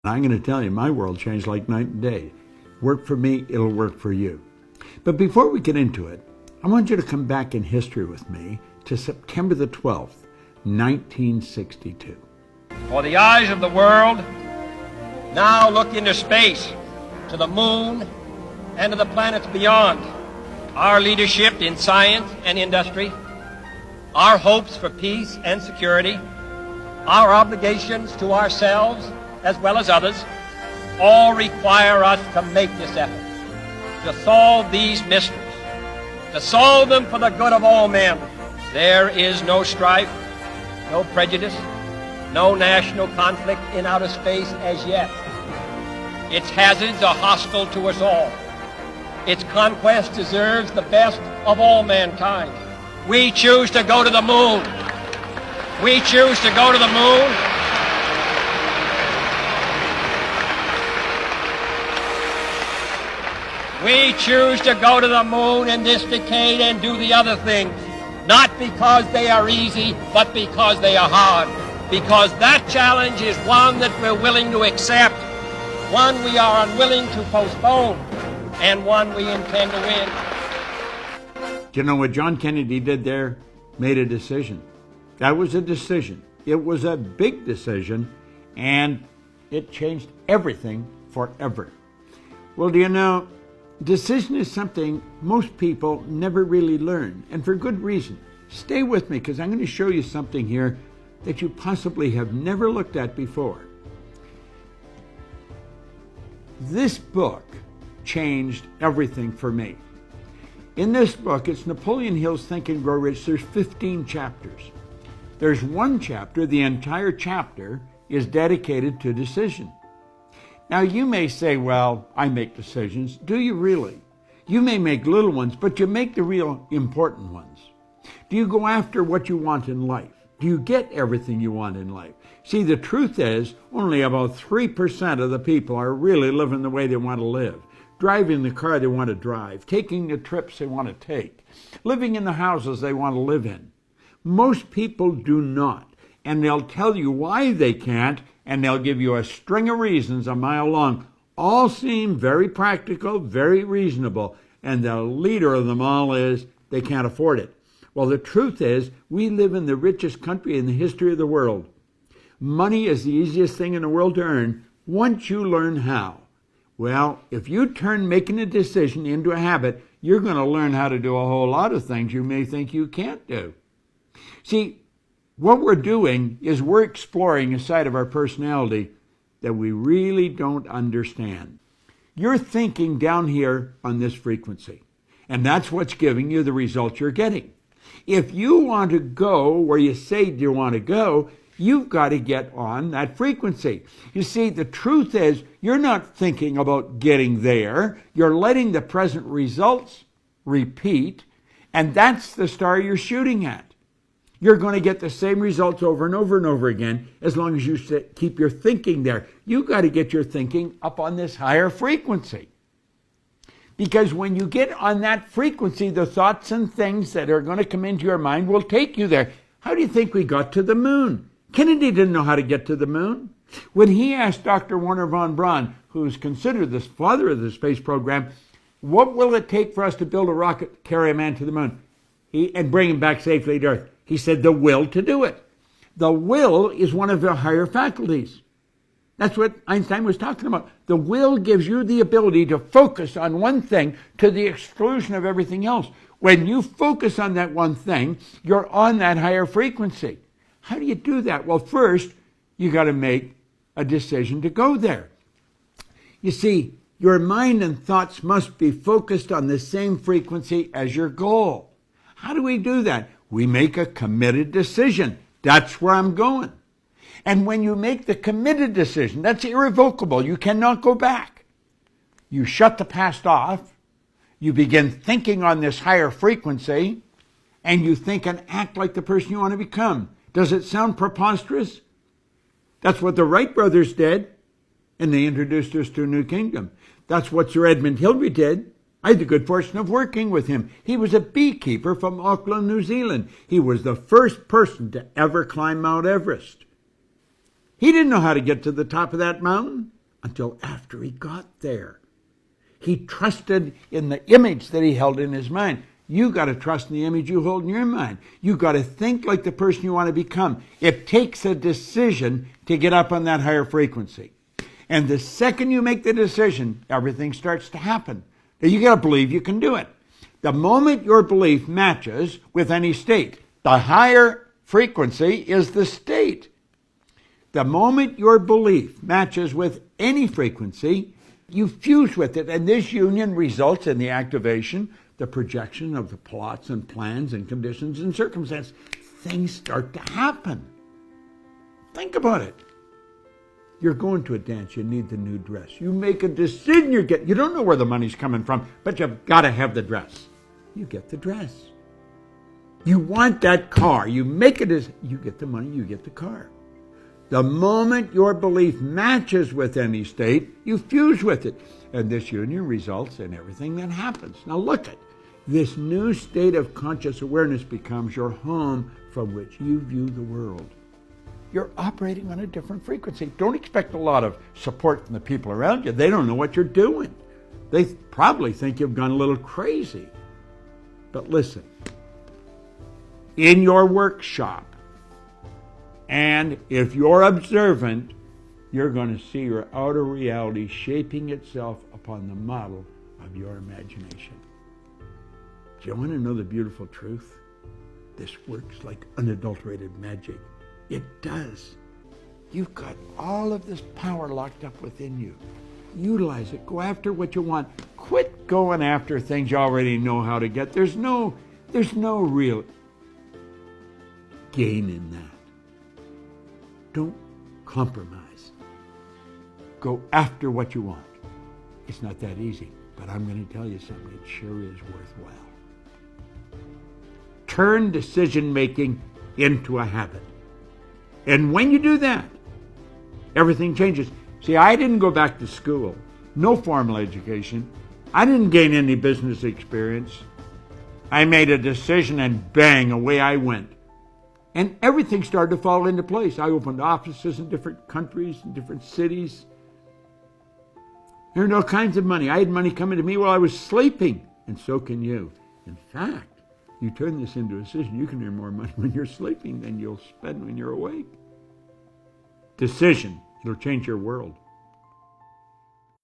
I'm going to tell you, my world changed like night and day. Work for me, it'll work for you. But before we get into it, I want you to come back in history with me to September the 12th, 1962. For the eyes of the world now look into space, to the moon, and to the planets beyond. Our leadership in science and industry, our hopes for peace and security, our obligations to ourselves as well as others, all require us to make this effort, to solve these mysteries, to solve them for the good of all men. There is no strife, no prejudice, no national conflict in outer space as yet. Its hazards are hostile to us all. Its conquest deserves the best of all mankind. We choose to go to the moon. We choose to go to the moon. We choose to go to the moon in this decade and do the other things, not because they are easy, but because they are hard. Because that challenge is one that we're willing to accept, one we are unwilling to postpone, and one we intend to win. Do you know what John Kennedy did there? Made a decision. That was a decision. It was a big decision, and it changed everything forever. Well, do you know, decision is something most people never really learn, and for good reason. Stay with me, because I'm going to show you something here that you possibly have never looked at before. This book changed everything for me. In this book, it's Napoleon Hill's Think and Grow Rich. There's 15 chapters. There's one chapter, the entire chapter, is dedicated to decision. Now, you may say, well, I make decisions. Do you really? You may make little ones, but you make the real important ones. Do you go after what you want in life? Do you get everything you want in life? See, the truth is, only about 3% of the people are really living the way they want to live, driving the car they want to drive, taking the trips they want to take, living in the houses they want to live in. Most people do not, and they'll tell you why they can't, and they'll give you a string of reasons a mile long. All seem very practical, very reasonable, and the leader of them all is they can't afford it. Well, the truth is, we live in the richest country in the history of the world. Money is the easiest thing in the world to earn once you learn how. Well, if you turn making a decision into a habit, you're going to learn how to do a whole lot of things you may think you can't do. See, what we're doing is we're exploring a side of our personality that we really don't understand. You're thinking down here on this frequency, and that's what's giving you the results you're getting. If you want to go where you say you want to go, you've got to get on that frequency. You see, the truth is, you're not thinking about getting there. You're letting the present results repeat, and that's the star you're shooting at. You're going to get the same results over and over and over again as long as you keep your thinking there. You've got to get your thinking up on this higher frequency. Because when you get on that frequency, the thoughts and things that are going to come into your mind will take you there. How do you think we got to the moon? Kennedy didn't know how to get to the moon. When he asked Dr. Wernher von Braun, who's considered the father of the space program, what will it take for us to build a rocket, carry a man to the moon, and bring him back safely to Earth? He said, the will to do it. The will is one of the higher faculties. That's what Einstein was talking about. The will gives you the ability to focus on one thing to the exclusion of everything else. When you focus on that one thing, you're on that higher frequency. How do you do that? Well, first, you got to make a decision to go there. You see, your mind and thoughts must be focused on the same frequency as your goal. How do we do that? We make a committed decision. That's where I'm going. And when you make the committed decision, that's irrevocable. You cannot go back. You shut the past off. You begin thinking on this higher frequency, and you think and act like the person you want to become. Does it sound preposterous? That's what the Wright brothers did, and they introduced us to a new kingdom. That's what Sir Edmund Hillary did. I had the good fortune of working with him. He was a beekeeper from Auckland, New Zealand. He was the first person to ever climb Mount Everest. He didn't know how to get to the top of that mountain until after he got there. He trusted in the image that he held in his mind. You got to trust in the image you hold in your mind. You got to think like the person you want to become. It takes a decision to get up on that higher frequency. And the second you make the decision, everything starts to happen. Now you got to believe you can do it. The moment your belief matches with any state, the higher frequency is the state. The moment your belief matches with any frequency, you fuse with it, and this union results in the activation, the projection of the plots and plans and conditions and circumstances. Things start to happen. Think about it. You're going to a dance, you need the new dress. You make a decision, you don't know where the money's coming from, but you've got to have the dress. You get the dress. You want that car, you make a decision, you get the money, you get the car. The moment your belief matches with any state, you fuse with it. And this union results in everything that happens. Now look at this new state of conscious awareness becomes your home from which you view the world. You're operating on a different frequency. Don't expect a lot of support from the people around you. They don't know what you're doing. They probably think you've gone a little crazy. But listen, in your workshop, and if you're observant, you're going to see your outer reality shaping itself upon the model of your imagination. Do you want to know the beautiful truth? This works like unadulterated magic. It does. You've got all of this power locked up within you. Utilize it. Go after what you want. Quit going after things you already know how to get. There's no real gain in that. Don't compromise. Go after what you want. It's not that easy, but I'm going to tell you something. It sure is worthwhile. Turn decision-making into a habit. And when you do that, everything changes. See, I didn't go back to school. No formal education. I didn't gain any business experience. I made a decision and bang, away I went. And everything started to fall into place. I opened offices in different countries, in different cities. Earned all kinds of money. I had money coming to me while I was sleeping. And so can you. In fact, you turn this into a decision. You can earn more money when you're sleeping than you'll spend when you're awake. Decision. It'll change your world.